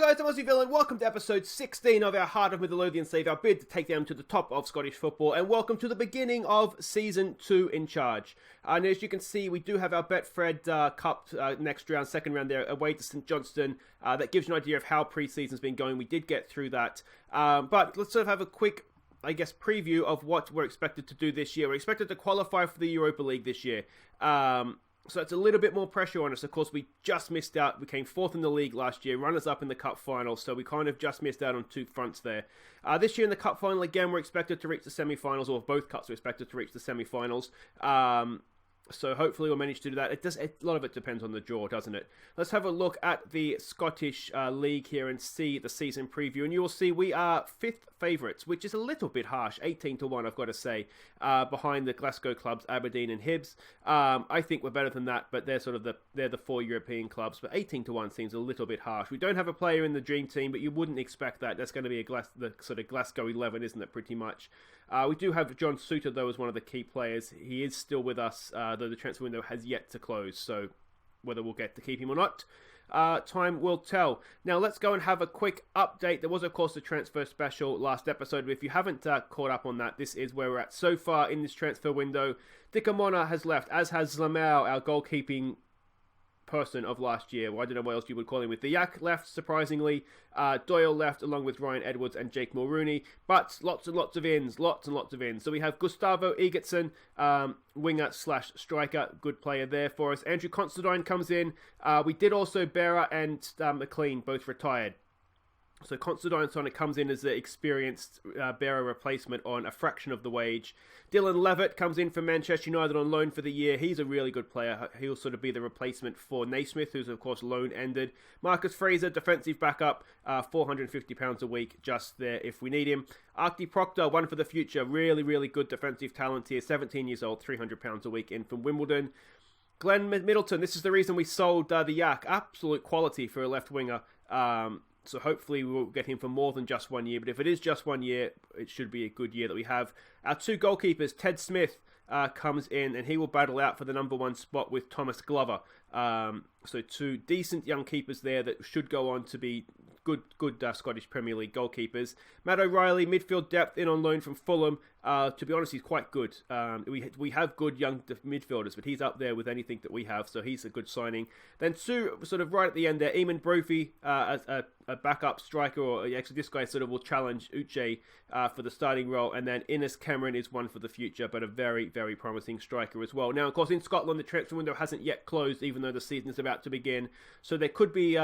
guys, I'm Aussie Villain. Welcome to episode 16 of our Heart of Midlothian save, our bid to take them to the top of Scottish football, and welcome to the beginning of Season 2 in charge. And as you can see, we do have our Betfred Cup next round, second round there, away to St Johnstone. That gives you an idea of how pre-season's been going. We did get through that. But let's sort of have a quick, preview of what we're expected to do this year. We're expected to qualify for the Europa League this year. So it's a little bit more pressure on us. Of course, we just missed out. We came fourth in the league last year, runners-up in the cup final, so we kind of just missed out on two fronts there. This year in the cup final, again, we're expected to reach the semi-finals, or both cups are expected to reach the semi-finals. So hopefully we'll manage to do that. A lot of it depends on the draw, doesn't it? Let's have a look at the Scottish League here and see the season preview. And you will see we are fifth favourites, which is a little bit harsh. 18-1, I've got to say, behind the Glasgow clubs, Aberdeen and Hibs. I think we're better than that, but they're the four European clubs. But 18-1 seems a little bit harsh. We don't have a player in the dream team, but you wouldn't expect that. That's going to be the sort of Glasgow 11, isn't it, pretty much? We do have John Suter, though, as one of the key players. He is still with us, though the transfer window has yet to close. So whether we'll get to keep him or not, time will tell. Now, let's go and have a quick update. There was, of course, the transfer special last episode. But if you haven't caught up on that, this is where we're at so far in this transfer window. Dickamona has left, as has Zlamau, our goalkeeping person of last year. Well, I don't know what else you would call him. With the Yak left, surprisingly. Doyle left along with Ryan Edwards and Jake Mulrooney. But lots and lots of ins. So we have Gustavo Egerton, winger / striker. Good player there for us. Andrew Considine comes in. We did also Berra and McLean both retired. So Considine kind of comes in as the experienced Berra replacement on a fraction of the wage. Dylan Levitt comes in from Manchester United on loan for the year. He's a really good player. He'll sort of be the replacement for Naismith, who's of course loan ended. Marcus Fraser, defensive backup, £450 a week, just there if we need him. Archie Proctor, one for the future. Really, really good defensive talent here. 17 years old, £300 a week in from Wimbledon. Glenn Middleton, this is the reason we sold the Yak. Absolute quality for a left winger. So hopefully we will get him for more than just 1 year. But if it is just 1 year, it should be a good year that we have. Our two goalkeepers, Ted Smith comes in and he will battle out for the number one spot with Thomas Glover. So two decent young keepers there that should go on to be good Scottish Premier League goalkeepers. Matt O'Reilly, midfield depth, in on loan from Fulham. To be honest, he's quite good. We have good young midfielders, but he's up there with anything that we have, so he's a good signing. Then two, sort of right at the end there, Eamon Brophy as a backup striker, or actually this guy sort of will challenge Uche for the starting role, and then Innes Cameron is one for the future, but a very, very promising striker as well. Now, of course, in Scotland, the transfer window hasn't yet closed, even though the season is about to begin, so there could be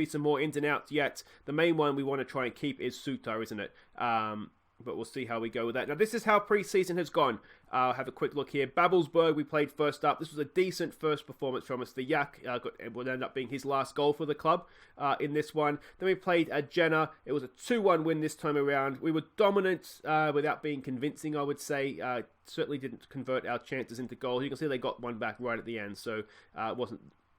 some more ins and outs yet. The main one we want to try and keep is Suter, isn't it? But we'll see how we go with that. Now, this is how pre-season has gone. I'll have a quick look here. Babelsberg, we played first up. This was a decent first performance from us. The Yak would end up being his last goal for the club in this one. Then we played Jena. It was a 2-1 win this time around. We were dominant without being convincing, I would say. Certainly didn't convert our chances into goals. You can see they got one back right at the end, so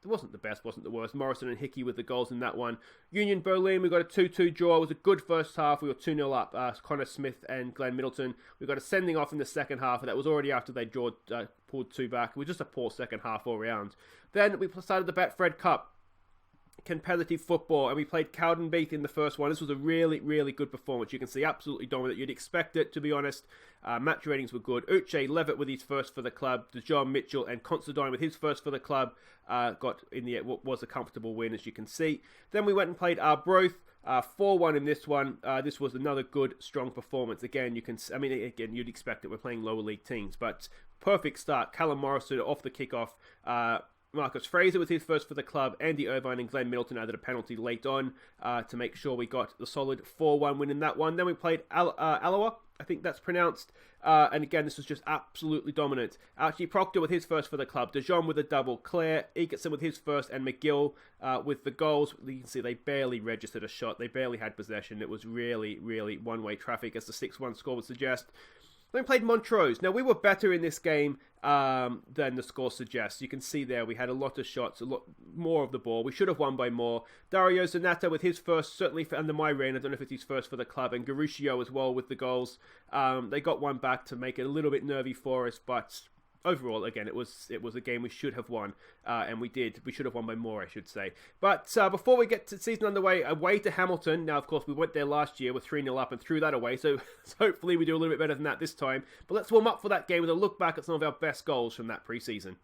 it wasn't the best, wasn't the worst. Morrison and Hickey with the goals in that one. Union Berlin, we got a 2-2 draw. It was a good first half. We were 2-0 up. Connor Smith and Glenn Middleton. We got a sending off in the second half, and that was already after they pulled two back. It was just a poor second half all round. Then we started the Betfred Cup. Competitive football, and we played Cowdenbeath in the first one. This was a really, really good performance. You can see absolutely dominant. You'd expect it, to be honest. Match ratings were good. Uche Levitt with his first for the club. DeJohn Mitchell and Considine with his first for the club got in the what was a comfortable win, as you can see. Then we went and played Arbroath. 4-1 in this one. This was another good, strong performance. Again, you'd expect it. We're playing lower league teams, but perfect start. Callum Morrison off the kickoff. Marcus Fraser with his first for the club. Andy Irvine and Glenn Middleton added a penalty late on to make sure we got the solid 4-1 win in that one. Then we played Alloa, I think that's pronounced. And again, this was just absolutely dominant. Archie Proctor with his first for the club. DeJohn with a double. Clare Egerton with his first, and McGill with the goals. You can see they barely registered a shot. They barely had possession. It was really, really one-way traffic, as the 6-1 score would suggest. Then we played Montrose. Now, we were better in this game than the score suggests. You can see there we had a lot of shots, a lot more of the ball. We should have won by more. Dario Zanata with his first, certainly under my reign. I don't know if it's his first for the club. And Garuscio as well with the goals. They got one back to make it a little bit nervy for us, but overall, again, it was a game we should have won, and we did. We should have won by more, I should say. But before we get to season underway, away to Hamilton. Now, of course, we went there last year with 3-0 up and threw that away, so hopefully we do a little bit better than that this time. But let's warm up for that game with a look back at some of our best goals from that pre-season.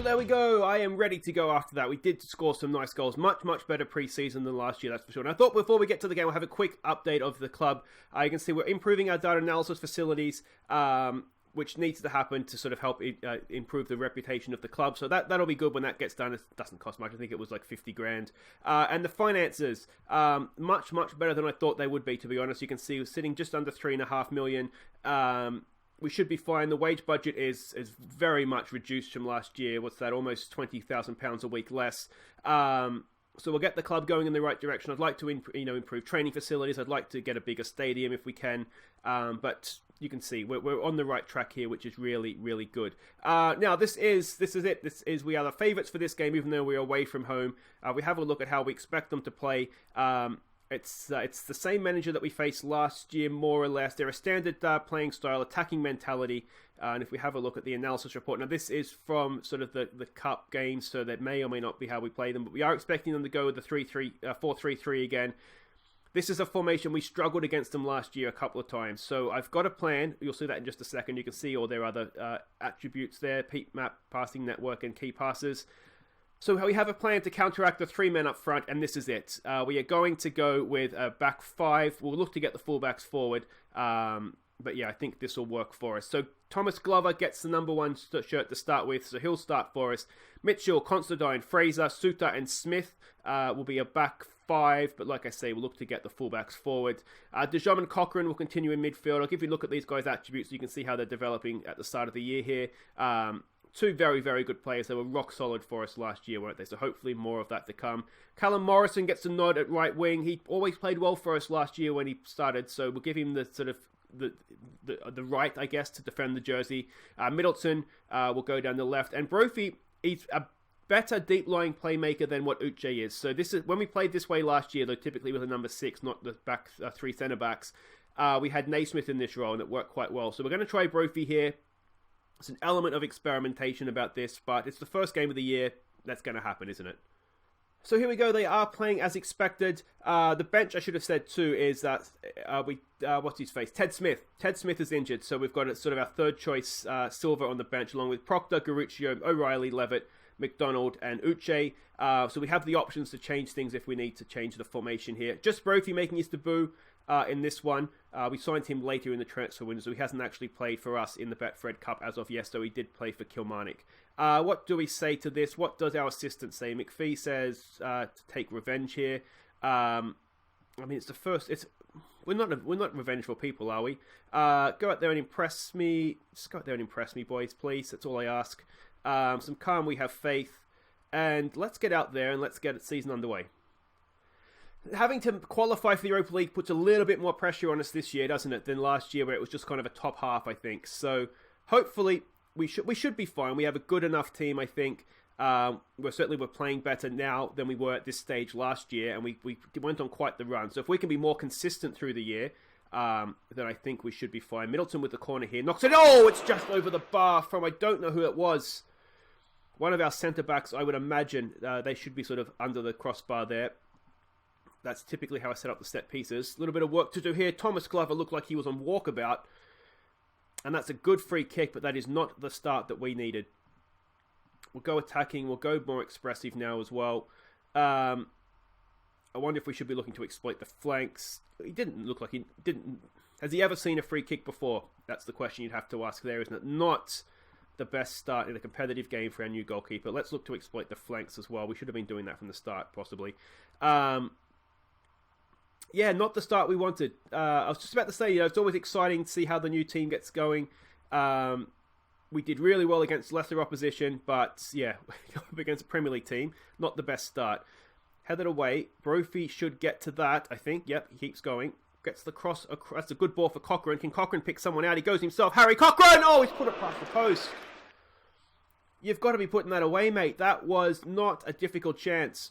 There we go. I am ready to go after that. We did score some nice goals. Much, much better pre-season than last year, that's for sure. And I thought before we get to the game, we'll have a quick update of the club. You can see we're improving our data analysis facilities, which needs to happen to sort of help improve the reputation of the club. So that'll be good when that gets done. It doesn't cost much. I think it was like 50 grand. And the finances, much, much better than I thought they would be, to be honest. You can see we're sitting just under 3.5 million. We should be fine. The wage budget is very much reduced from last year. What's that? Almost £20,000 a week less. So we'll get the club going in the right direction. I'd like to improve training facilities. I'd like to get a bigger stadium if we can. But you can see we're on the right track here, which is really, really good. Now this is it. We are the favourites for this game, even though we're away from home. We have a look at how we expect them to play. It's the same manager that we faced last year, more or less. They're a standard playing style, attacking mentality. And if we have a look at the analysis report, now this is from sort of the cup games, so that may or may not be how we play them. But we are expecting them to go with the 4-3-3 again. This is a formation we struggled against them last year a couple of times. So I've got a plan. You'll see that in just a second. You can see all their other attributes there: peak map, passing network, and key passes. So we have a plan to counteract the 3 men up front, and this is it. We are going to go with a back 5. We'll look to get the fullbacks forward. But yeah, I think this will work for us. So Thomas Glover gets the number 1 shirt to start with, so he'll start for us. Mitchell, Considine, Fraser, Suter, and Smith will be a back 5. But like I say, we'll look to get the fullbacks forward. Dejom and Cochrane will continue in midfield. I'll give you a look at these guys' attributes so you can see how they're developing at the start of the year here. 2 very, very good players. They were rock solid for us last year, weren't they? So hopefully more of that to come. Callum Morrison gets a nod at right wing. He always played well for us last year when he started, so we'll give him the sort of the right, I guess, to defend the jersey. Middleton will go down the left, and Brophy, he's a better deep-lying playmaker than what Uche is. So this is when we played this way last year, though typically with a number 6, not the back 3 centre backs. We had Naismith in this role, and it worked quite well. So we're going to try Brophy here. It's an element of experimentation about this, but it's the first game of the year. That's going to happen, isn't it? So here we go. They are playing as expected. The bench, I should have said too, is that what's his face? Ted Smith. Ted Smith is injured, so we've got sort of our third choice Silva on the bench, along with Proctor, Garuccio, O'Reilly, Levitt, McDonald, and Uche. So we have the options to change things if we need to change the formation here. Just Brophy making his debut in this one. We signed him later in the transfer window, so he hasn't actually played for us in the Betfred Cup as of yet, so he did play for Kilmarnock. What do we say to this? What does our assistant say? McPhee says to take revenge here. I mean, it's the first... we're not revengeful people, are we? Go out there and impress me. Just go out there and impress me, boys, please. That's all I ask. Some calm, we have faith, and let's get out there and let's get the season underway. Having to qualify for the Europa League puts a little bit more pressure on us this year, doesn't it, than last year where it was just kind of a top half, I think. So hopefully we should be fine. We have a good enough team, I think. We're playing better now than we were at this stage last year, and we went on quite the run. So if we can be more consistent through the year, then I think we should be fine. Middleton with the corner here. Knocks it. Oh, it's just over the bar from, I don't know who it was. One of our centre-backs, I would imagine. They should be sort of under the crossbar there. That's typically how I set up the set pieces. A little bit of work to do here. Thomas Glover looked like he was on walkabout. And that's a good free kick, but that is not the start that we needed. We'll go attacking. We'll go more expressive now as well. I wonder if we should be looking to exploit the flanks. He didn't look like he didn't. Has he ever seen a free kick before? That's the question you'd have to ask there, isn't it? Not the best start in a competitive game for our new goalkeeper. Let's look to exploit the flanks as well. We should have been doing that from the start, possibly. Yeah, not the start we wanted. I was just about to say, it's always exciting to see how the new team gets going. We did really well against lesser opposition, but yeah, up against a Premier League team, not the best start. Headed away. Brophy should get to that, I think. Yep, he keeps going. Gets the cross. That's a good ball for Cochrane. Can Cochrane pick someone out? He goes himself. Harry Cochrane! Oh, he's put it past the post. You've got to be putting that away, mate. That was not a difficult chance.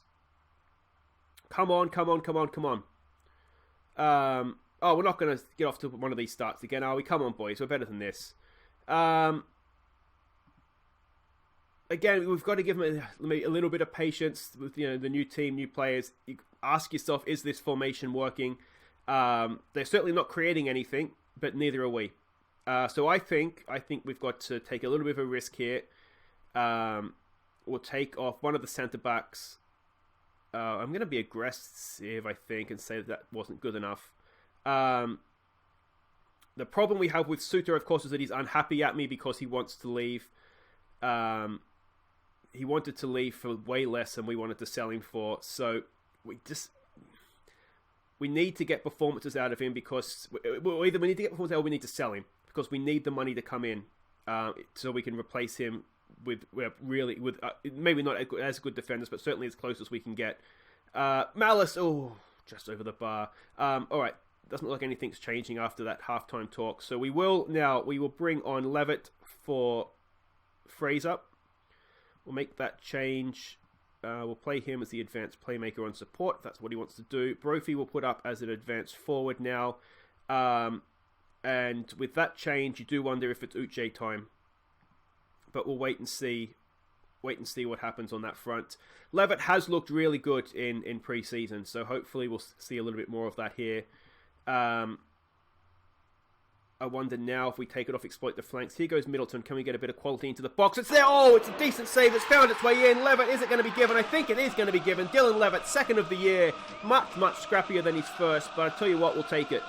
Come on. Oh, we're not going to get off to one of these starts again, are we? Come on, boys. We're better than this. Again, we've got to give them a little bit of patience with the new team, new players. You ask yourself, is this formation working? They're certainly not creating anything, but neither are we. So I think we've got to take a little bit of a risk here. We'll take off one of the centre backs. I'm going to be aggressive, I think, and say that wasn't good enough. The problem we have with Suter, of course, is that he's unhappy at me because he wants to leave. He wanted to leave for way less than we wanted to sell him for. So we need to get performances out of him because either we need to get performances out or we need to sell him because we need the money to come in so we can replace him with maybe not as good defenders, but certainly as close as we can get. Malice, just over the bar. All right, doesn't look like anything's changing after that halftime talk. So we will bring on Levitt for Fraser. We'll make that change. We'll play him as the advanced playmaker on support, if that's what he wants to do. Brophy will put up as an advanced forward now. And with that change, you do wonder if it's Uche time. But we'll wait and see what happens on that front. Levitt has looked really good in pre-season, so hopefully we'll see a little bit more of that here. I wonder now if we take it off, exploit the flanks. Here goes Middleton. Can we get a bit of quality into the box? It's there. Oh, it's a decent save. It's found its way in. Levitt, is it going to be given? I think it is going to be given. Dylan Levitt, second of the year. Much scrappier than his first, but I tell you what, we'll take it.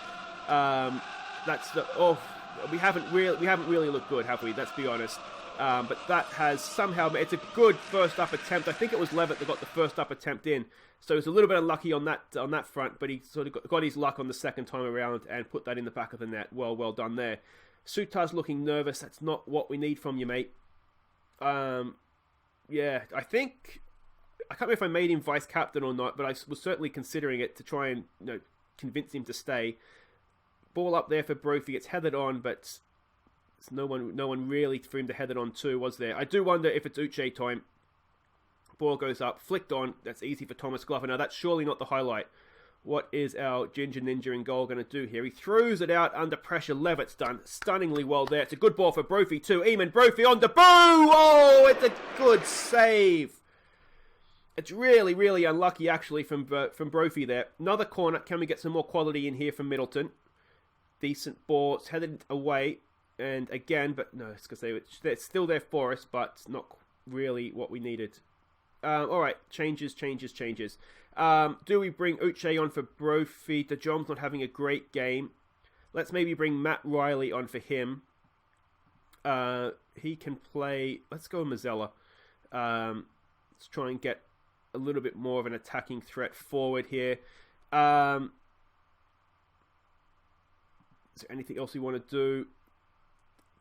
We haven't really looked good, have we? Let's be honest. But that has somehow, it's a good first up attempt. I think it was Levitt that got the first up attempt in. So it's a little bit unlucky on that front, but he sort of got his luck on the second time around and put that in the back of the net. Well done there. Sutar's looking nervous. That's not what we need from you, mate. Yeah, I can't remember if I made him vice captain or not, but I was certainly considering it to try and convince him to stay. Ball up there for Brophy. It's headed on, but no one really for him to head it on to, was there? I do wonder if it's Uche time. Ball goes up, flicked on. That's easy for Thomas Glover. Now, that's surely not the highlight. What is our Ginger Ninja in goal going to do here? He throws it out under pressure. Levitt's done stunningly well there. It's a good ball for Brophy too. Eamon Brophy on the boo! Oh, it's a good save. It's really, really unlucky, actually, from Brophy there. Another corner. Can we get some more quality in here from Middleton? Decent ball. It's headed away. And again, but no, it's because they're still there for us, but not really what we needed. All right, changes. Do we bring Uche on for Brophy? De Jong's not having a great game. Let's maybe bring Matt Riley on for him. He can play. Let's go Mazzella. Let's try and get a little bit more of an attacking threat forward here. Is there anything else we want to do?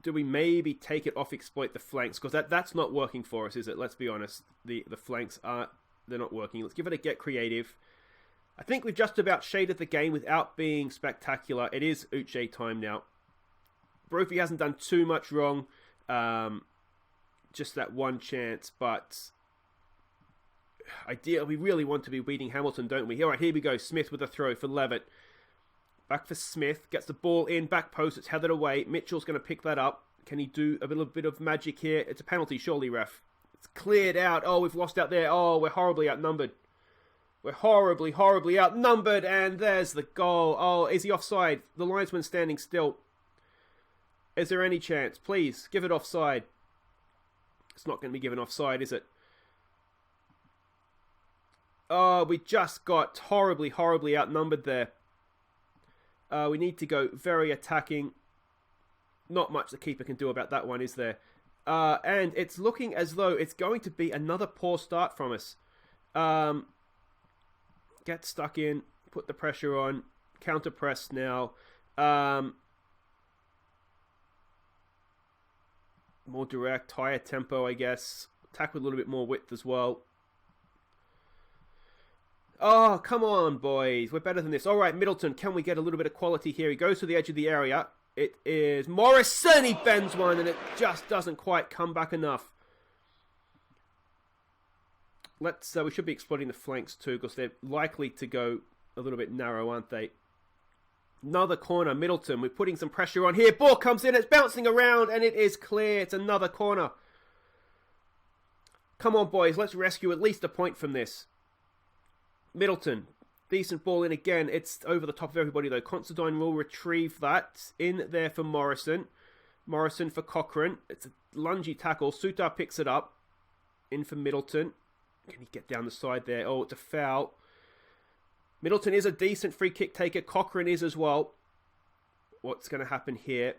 Do we maybe take it off, exploit the flanks? Because that's not working for us, is it? Let's be honest. The flanks they're not working. Let's give it a get creative. I think we've just about shaded the game without being spectacular. It is Uche time now. Brophy hasn't done too much wrong. Just that one chance, but ideally, we really want to be beating Hamilton, don't we? All right, here we go. Smith with a throw for Levitt. Back for Smith. Gets the ball in. Back post. It's headed away. Mitchell's going to pick that up. Can he do a little bit of magic here? It's a penalty, surely, ref. It's cleared out. Oh, we've lost out there. Oh, we're horribly outnumbered. We're horribly, horribly outnumbered. And there's the goal. Oh, is he offside? The linesman's standing still. Is there any chance? Please, give it offside. It's not going to be given offside, is it? Oh, we just got horribly, horribly outnumbered there. We need to go very attacking. Not much the keeper can do about that one, is there? And it's looking as though it's going to be another poor start from us. Get stuck in. Put the pressure on. Counter press now. More direct. Higher tempo, I guess. Attack with a little bit more width as well. Oh, come on, boys. We're better than this. All right, Middleton, can we get a little bit of quality here? He goes to the edge of the area. It is Morrison. He bends one, and it just doesn't quite come back enough. Let's. We should be exploiting the flanks, too, because they're likely to go a little bit narrow, aren't they? Another corner, Middleton. We're putting some pressure on here. Ball comes in. It's bouncing around, and it is clear. It's another corner. Come on, boys. Let's rescue at least a point from this. Middleton, decent ball in again. It's over the top of everybody though. Considine will retrieve that. In there for Morrison. Morrison for Cochrane. It's a lungy tackle. Sutar picks it up. In for Middleton. Can he get down the side there? Oh, it's a foul. Middleton is a decent free kick taker. Cochrane is as well. What's going to happen here?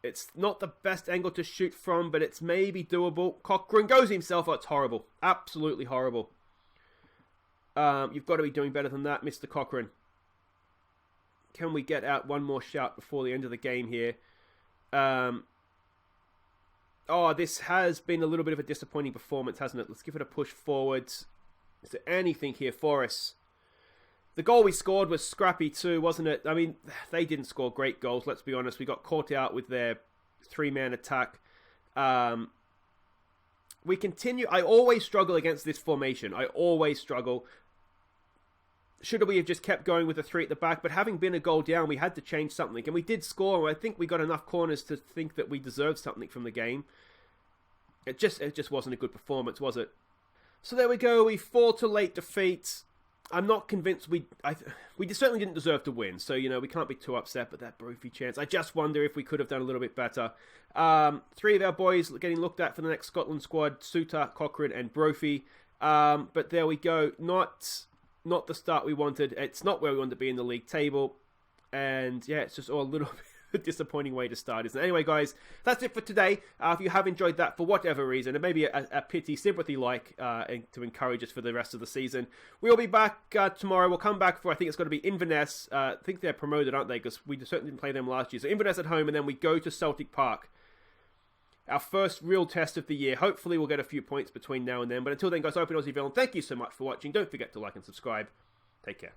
It's not the best angle to shoot from, but it's maybe doable. Cochrane goes himself. Oh, it's horrible. Absolutely horrible. You've got to be doing better than that, Mr. Cochrane. Can we get out one more shout before the end of the game here? Oh, this has been a little bit of a disappointing performance, hasn't it? Let's give it a push forwards. Is there anything here for us? The goal we scored was scrappy too, wasn't it? I mean, they didn't score great goals, let's be honest. We got caught out with their three-man attack. We continue. I always struggle against this formation. I always struggle. Should we have just kept going with the three at the back? But having been a goal down, we had to change something. And we did score. And I think we got enough corners to think that we deserved something from the game. It just wasn't a good performance, was it? So there we go. We fall to late defeat. I'm not convinced we certainly didn't deserve to win. So, you know, we can't be too upset. But that Brophy chance, I just wonder if we could have done a little bit better. Three of our boys getting looked at for the next Scotland squad. Sutar, Cochrane and Brophy. But there we go. Not the start we wanted. It's not where we wanted to be in the league table. And yeah, it's just all a little bit a disappointing way to start, isn't it? Anyway, guys, that's it for today. If you have enjoyed that for whatever reason, and maybe a pity, sympathy to encourage us for the rest of the season, we'll be back tomorrow. We'll come back for, I think it's going to be Inverness. I think they're promoted, aren't they? Because we certainly didn't play them last year. So Inverness at home, and then we go to Celtic Park. Our first real test of the year. Hopefully we'll get a few points between now and then. But until then, guys, open Aussie Villain. Thank you so much for watching. Don't forget to like and subscribe. Take care.